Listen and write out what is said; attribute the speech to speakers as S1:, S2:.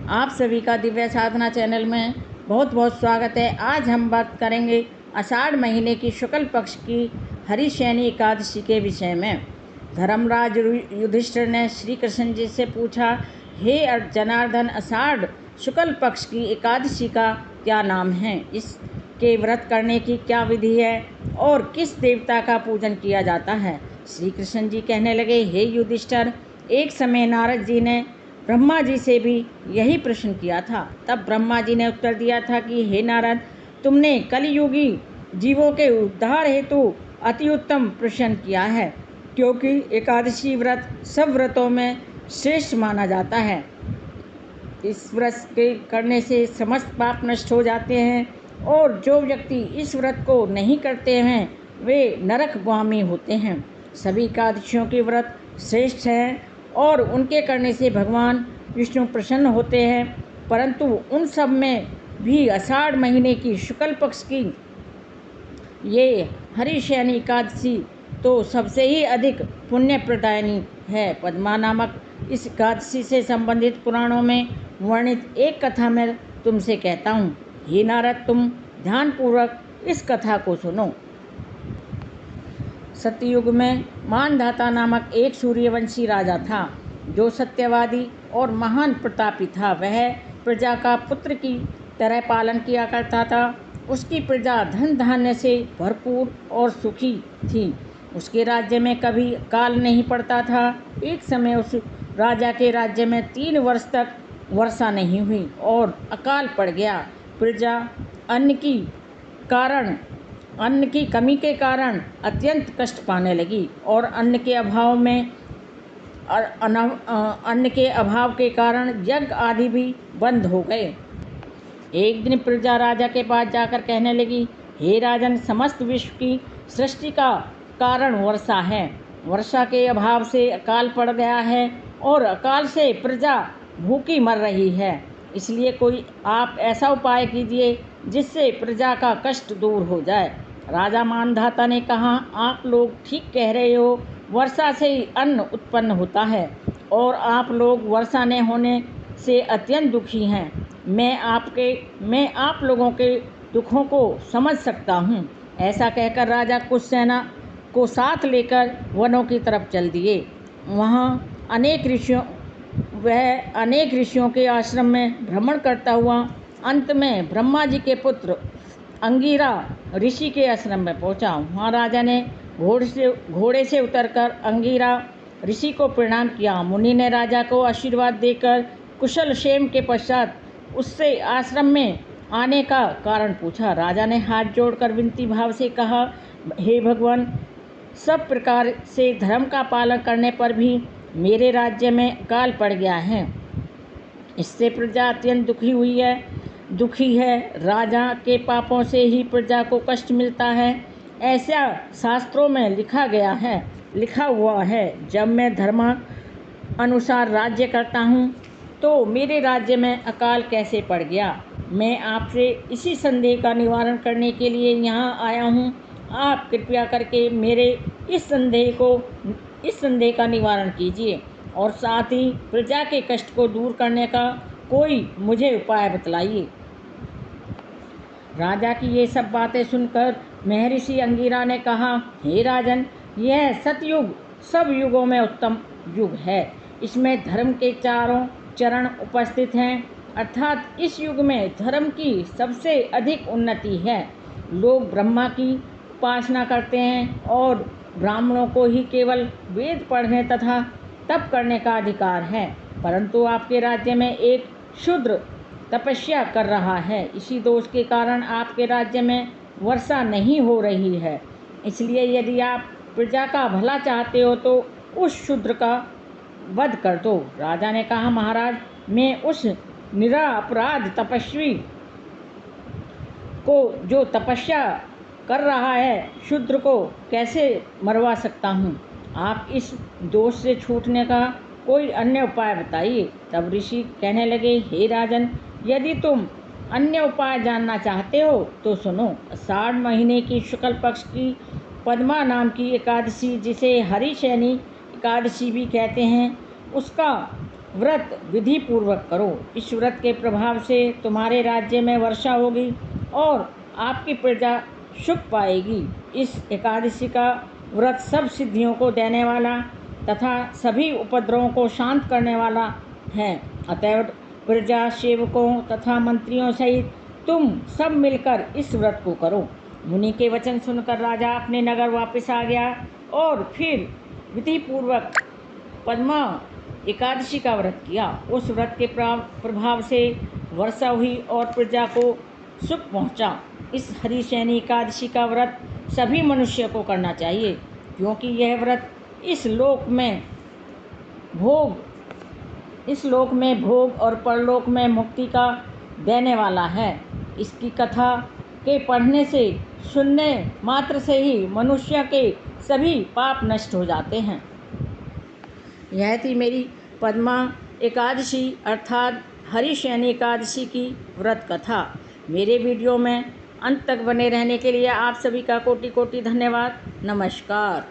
S1: आप सभी का दिव्य साधना चैनल में बहुत बहुत स्वागत है। आज हम बात करेंगे आषाढ़ महीने की शुक्ल पक्ष की हरिशयनी एकादशी के विषय में। धर्मराज युधिष्ठिर ने श्री कृष्ण जी से पूछा, हे जनार्दन, आषाढ़ शुक्ल पक्ष की एकादशी का क्या नाम है? इसके व्रत करने की क्या विधि है और किस देवता का पूजन किया जाता है? श्री कृष्ण जी कहने लगे, हे युधिष्ठिर, एक समय नारद जी ने ब्रह्मा जी से भी यही प्रश्न किया था। तब ब्रह्मा जी ने उत्तर दिया था कि हे नारद, तुमने कलियुगी जीवों के उद्धार हेतु अति उत्तम प्रश्न किया है, क्योंकि एकादशी व्रत सब व्रतों में श्रेष्ठ माना जाता है। इस व्रत के करने से समस्त पाप नष्ट हो जाते हैं और जो व्यक्ति इस व्रत को नहीं करते हैं वे नरकगामी होते हैं। सभी एकादशियों के व्रत श्रेष्ठ हैं और उनके करने से भगवान विष्णु प्रसन्न होते हैं, परंतु उन सब में भी आषाढ़ महीने की शुक्ल पक्ष की ये हरिशयनी एकादशी तो सबसे ही अधिक पुण्य प्रदायनी है। पद्मा नामक इस एकादशी से संबंधित पुराणों में वर्णित एक कथा मैं तुमसे कहता हूँ। हे नारद, तुम ध्यानपूर्वक इस कथा को सुनो। सतयुग में मानधाता नामक एक सूर्यवंशी राजा था, जो सत्यवादी और महान प्रतापी था। वह प्रजा का पुत्र की तरह पालन किया करता था। उसकी प्रजा धन धान्य से भरपूर और सुखी थी। उसके राज्य में कभी काल नहीं पड़ता था। एक समय उस राजा के राज्य में 3 वर्ष तक वर्षा नहीं हुई और अकाल पड़ गया। प्रजा अन्न की कमी के कारण अत्यंत कष्ट पाने लगी और अन्न के अभाव के कारण यज्ञ आदि भी बंद हो गए। एक दिन प्रजा राजा के पास जाकर कहने लगी, हे राजन, समस्त विश्व की सृष्टि का कारण वर्षा है। वर्षा के अभाव से अकाल पड़ गया है और अकाल से प्रजा भूखी मर रही है। इसलिए कोई आप ऐसा उपाय कीजिए जिससे प्रजा का कष्ट दूर हो जाए। राजा मानधाता ने कहा, आप लोग ठीक कह रहे हो, वर्षा से ही अन्न उत्पन्न होता है और आप लोग वर्षा न होने से अत्यंत दुखी हैं। मैं आप लोगों के दुखों को समझ सकता हूँ। ऐसा कहकर राजा कुछ सेना को साथ लेकर वनों की तरफ चल दिए। वह अनेक ऋषियों के आश्रम में भ्रमण करता हुआ अंत में ब्रह्मा जी के पुत्र अंगिरा ऋषि के आश्रम में पहुंचा। वहाँ राजा ने घोड़े से उतरकर अंगिरा ऋषि को प्रणाम किया। मुनि ने राजा को आशीर्वाद देकर कुशल क्षेम के पश्चात उससे आश्रम में आने का कारण पूछा। राजा ने हाथ जोड़कर विनती भाव से कहा, हे भगवान, सब प्रकार से धर्म का पालन करने पर भी मेरे राज्य में अकाल पड़ गया है। इससे प्रजा अत्यंत दुखी है। राजा के पापों से ही प्रजा को कष्ट मिलता है, ऐसा शास्त्रों में लिखा हुआ है। जब मैं धर्म अनुसार राज्य करता हूँ तो मेरे राज्य में अकाल कैसे पड़ गया? मैं आपसे इसी संदेह का निवारण करने के लिए यहाँ आया हूँ। आप कृपया करके मेरे इस संदेह का निवारण कीजिए और साथ ही प्रजा के कष्ट को दूर करने का कोई मुझे उपाय बतलाइए। राजा की ये सब बातें सुनकर महर्षि अंगिरा ने कहा, हे राजन, यह सतयुग सब युगों में उत्तम युग है। इसमें धर्म के चारों चरण उपस्थित हैं, अर्थात इस युग में धर्म की सबसे अधिक उन्नति है। लोग ब्रह्मा की उपासना करते हैं और ब्राह्मणों को ही केवल वेद पढ़ने तथा तप करने का अधिकार है, परंतु आपके राज्य में एक शूद्र तपस्या कर रहा है। इसी दोष के कारण आपके राज्य में वर्षा नहीं हो रही है। इसलिए यदि आप प्रजा का भला चाहते हो तो उस शूद्र का वध कर दो। राजा ने कहा, महाराज, मैं उस निरपराध तपस्वी को जो तपस्या कर रहा है शूद्र को कैसे मरवा सकता हूँ? आप इस दोष से छूटने का कोई अन्य उपाय बताइए। तब ऋषि कहने लगे, हे राजन, यदि तुम अन्य उपाय जानना चाहते हो तो सुनो। आषाढ़ महीने की शुक्ल पक्ष की पद्मा नाम की एकादशी, जिसे हरिशयनी एकादशी भी कहते हैं, उसका व्रत विधि पूर्वक करो। इस व्रत के प्रभाव से तुम्हारे राज्य में वर्षा होगी और आपकी प्रजा सुख पाएगी। इस एकादशी का व्रत सब सिद्धियों को देने वाला तथा सभी उपद्रवों को शांत करने वाला है। अतएव प्रजा सेवकों तथा मंत्रियों सहित तुम सब मिलकर इस व्रत को करो। मुनि के वचन सुनकर राजा अपने नगर वापस आ गया और फिर विधि पूर्वक पद्मा एकादशी का व्रत किया। उस व्रत के प्रभाव से वर्षा हुई और प्रजा को सुख पहुंचा। इस हरिशयनी एकादशी का व्रत सभी मनुष्य को करना चाहिए, क्योंकि यह व्रत इस लोक में भोग और परलोक में मुक्ति का देने वाला है। इसकी कथा के पढ़ने से, सुनने मात्र से ही मनुष्य के सभी पाप नष्ट हो जाते हैं। यह थी मेरी पद्मा एकादशी अर्थात हरिशयनी एकादशी की व्रत कथा। मेरे वीडियो में अंत तक बने रहने के लिए आप सभी का कोटि कोटि धन्यवाद। नमस्कार।